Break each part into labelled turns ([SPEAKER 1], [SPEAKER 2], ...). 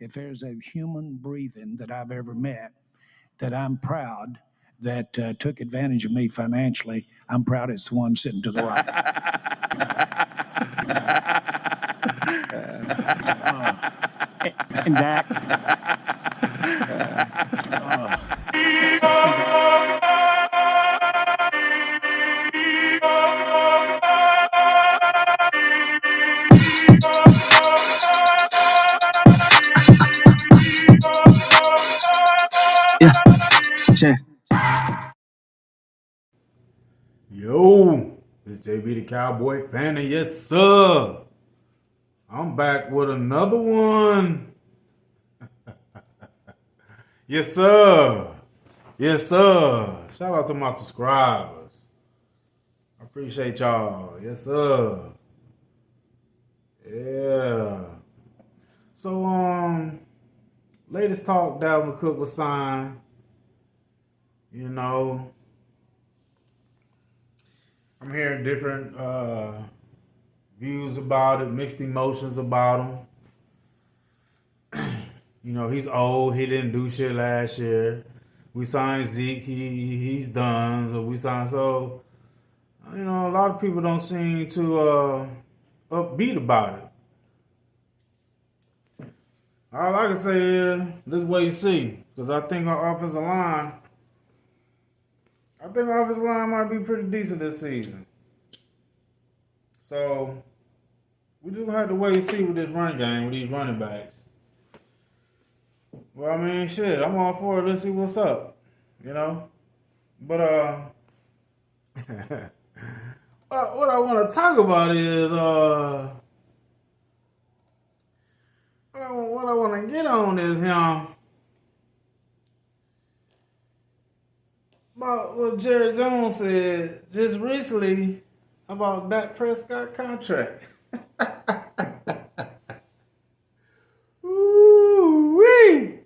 [SPEAKER 1] if there's a human breathing that I've ever met that I'm proud that took advantage of me financially, I'm proud it's the one sitting to the right. And Dak.
[SPEAKER 2] Check.
[SPEAKER 3] Yo, it's JB the Cowboy fan, and yes, sir. I'm back with another one. Yes, sir. Yes, sir. Shout out to my subscribers. I appreciate y'all. Yes, sir. Yeah. So, latest talk, Dalvin Cook was signed. You know, I'm hearing different views about it, mixed emotions about him. You know, he's old. He didn't do shit last year. We signed Zeke. He's done. So we signed. So, you know, a lot of people don't seem to upbeat about it. All I can say is this wait and see. Because I think our offensive line might be pretty decent this season. So we just have to wait and see with this run game, with these running backs. Well, I mean, shit, I'm all for it. Let's see what's up, you know? But, what I want to talk about is, what I want to get on is, about what Jerry Jones said just recently about Dak Prescott contract. Ooh-wee!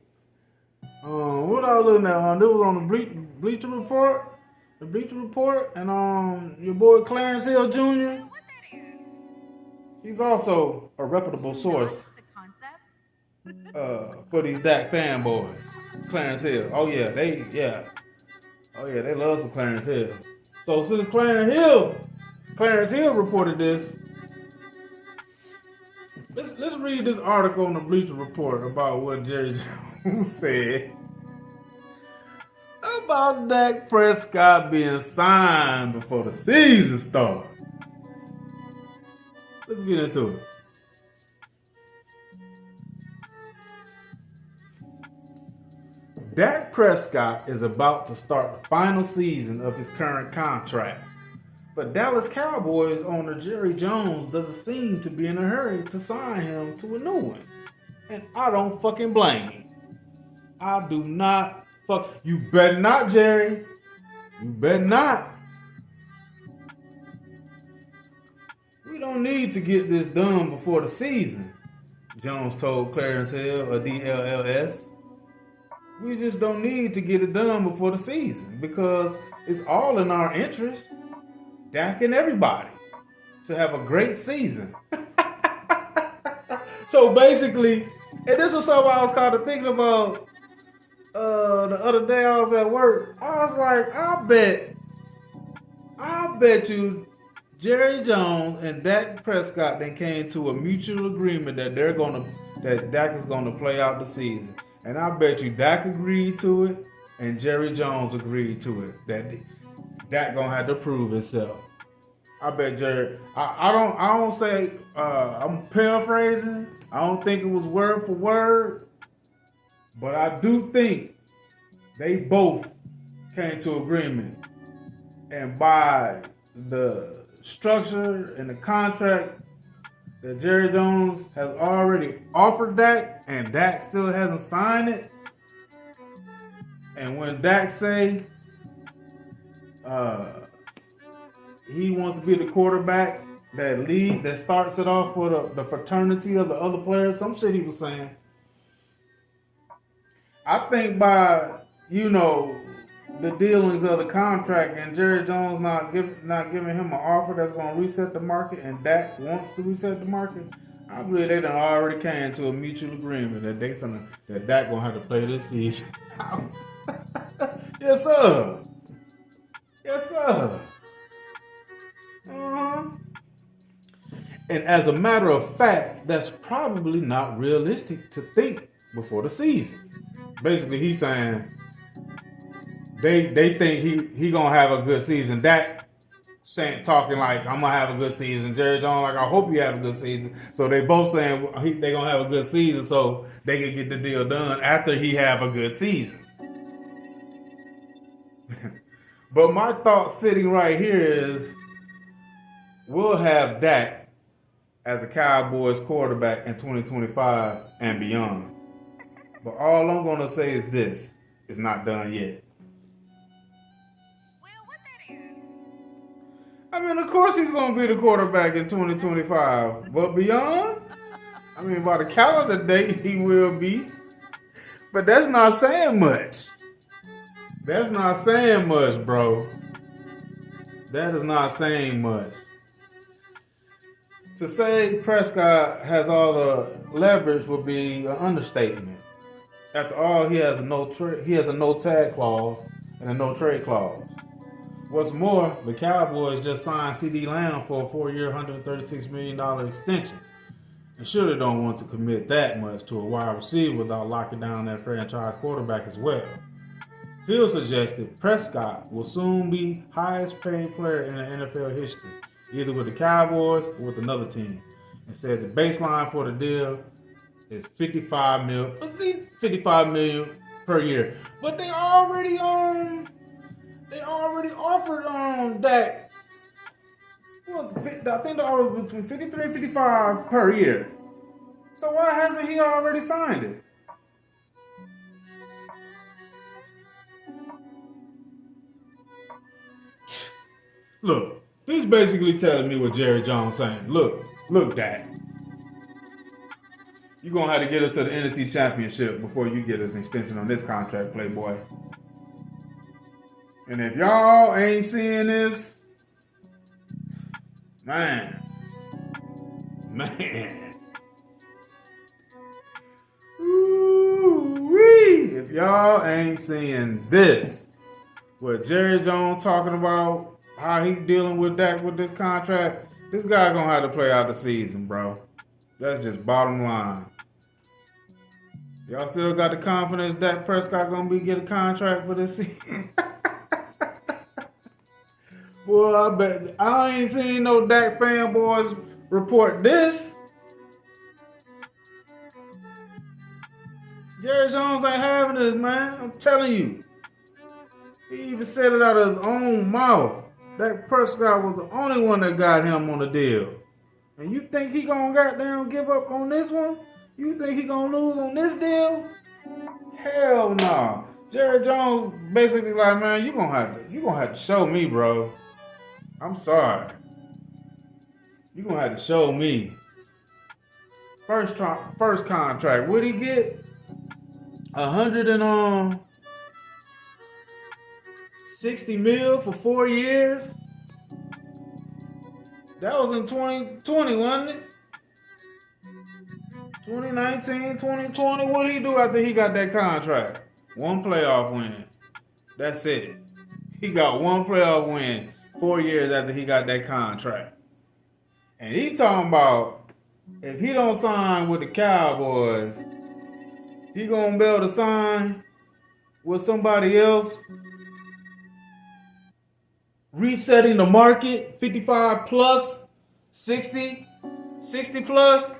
[SPEAKER 3] What I was looking at? This was on the Bleacher Report. The Bleacher Report, and your boy Clarence Hill Jr. He's also a reputable source for these Dak fanboys. Clarence Hill. Oh yeah, they love some Clarence Hill. So since Clarence Hill reported this, let's read this article on the Bleacher Report about what Jerry Jones said about Dak Prescott being signed before the season starts. Let's get into it. Dak Prescott is about to start the final season of his current contract, but Dallas Cowboys owner Jerry Jones doesn't seem to be in a hurry to sign him to a new one. And I don't fucking blame him. I do not fuck. You better not, Jerry. You better not. We don't need to get this done before the season, Jones told Clarence Hill of DLLS. We just don't need to get it done before the season because it's all in our interest, Dak and everybody, to have a great season. So basically, and this is something I was kind of thinking about the other day. I was at work. I was like, I bet you Jerry Jones and Dak Prescott then came to a mutual agreement that that Dak is gonna play out the season. And I bet you Dak agreed to it and Jerry Jones agreed to it. That Dak gonna have to prove himself. I bet Jerry. I don't say. I'm paraphrasing. I don't think it was word for word, but I do think they both came to agreement. And by the structure and the contract that Jerry Jones has already offered Dak, and Dak still hasn't signed it. And when Dak say he wants to be the quarterback that starts it off for the fraternity of the other players, some shit he was saying. I think by the dealings of the contract and Jerry Jones not giving him an offer that's going to reset the market, and Dak wants to reset the market, I believe they done already came to a mutual agreement that that Dak gonna have to play this season. Yes, sir. Yes, sir. Uh-huh. And as a matter of fact, that's probably not realistic to think before the season. Basically, he's saying they think he gonna have a good season. Dak talking like I'm gonna have a good season. Jerry Jones like I hope you have a good season. So they both saying they gonna have a good season, so they can get the deal done after he have a good season. But my thought sitting right here is we'll have Dak as a Cowboys quarterback in 2025 and beyond. But all I'm gonna say is this: it's not done yet. I mean, of course he's going to be the quarterback in 2025. But beyond, I mean, by the calendar date, he will be. But that's not saying much. That's not saying much, bro. That is not saying much. To say Prescott has all the leverage would be an understatement. After all, he has a no tag clause and a no trade clause. What's more, the Cowboys just signed CeeDee Lamb for a 4-year, $136 million extension. And surely don't want to commit that much to a wide receiver without locking down that franchise quarterback as well. Hill suggested Prescott will soon be highest paid player in the NFL history, either with the Cowboys or with another team, and said the baseline for the deal is $55 million per year. But they already offered Dak. I think they offered between 53 and 55 per year. So why hasn't he already signed it? Look, he's basically telling me what Jerry Jones saying. Look, Dak. You're gonna have to get us to the NFC Championship before you get an extension on this contract, Playboy. And if y'all ain't seeing this, man. Ooh-wee. If y'all ain't seeing this, what Jerry Jones talking about, how he dealing with Dak with this contract, this guy gonna have to play out the season, bro. That's just bottom line. Y'all still got the confidence Dak Prescott gonna get a contract for this season? Boy, I bet I ain't seen no Dak fanboys report this. Jerry Jones ain't having this, man. I'm telling you. He even said it out of his own mouth. Dak Prescott was the only one that got him on the deal. And you think he gonna goddamn give up on this one? You think he gonna lose on this deal? Hell no. Nah. Jerry Jones basically like, man, you gonna have to show me, bro. I'm sorry. You gonna have to show me. First contract. What'd he get? 160 mil for 4 years. That was in 2020, wasn't it? 2019, 2020. What did he do after he got that contract? One playoff win. That's it. He got one playoff win 4 years after he got that contract. And he talking about if he don't sign with the Cowboys, he gonna be able to sign with somebody else. Resetting the market, 55 plus, 60 plus.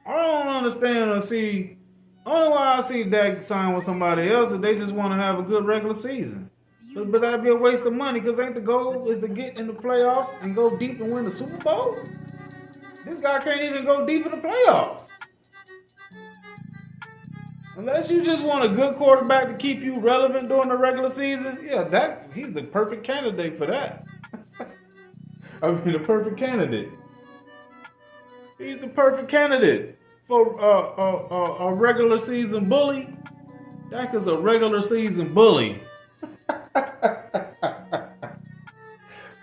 [SPEAKER 3] I don't understand or see. Only why I see Dak sign with somebody else is they just want to have a good regular season. But that'd be a waste of money because ain't the goal is to get in the playoffs and go deep and win the Super Bowl? This guy can't even go deep in the playoffs. Unless you just want a good quarterback to keep you relevant during the regular season, yeah, he's the perfect candidate for that. I mean, the perfect candidate. He's the perfect candidate for a regular season bully. Dak is a regular season bully.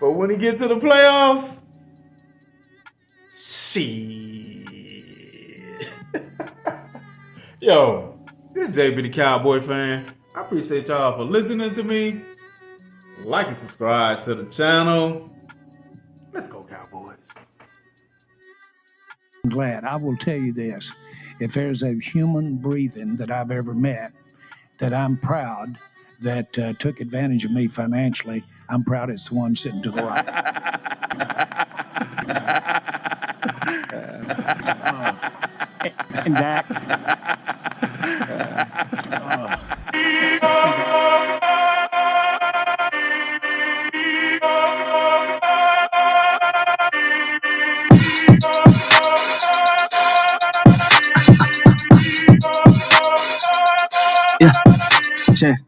[SPEAKER 3] But when he gets to the playoffs, shit. Yo, this is JB the Cowboy fan. I appreciate y'all for listening to me. Like and subscribe to the channel. Let's go, Cowboys.
[SPEAKER 1] I'm glad. I will tell you this. If there's a human breathing that I've ever met that I'm proud that took advantage of me financially, I'm proud it's the one sitting to the right. And Dak.
[SPEAKER 2] Yeah, check.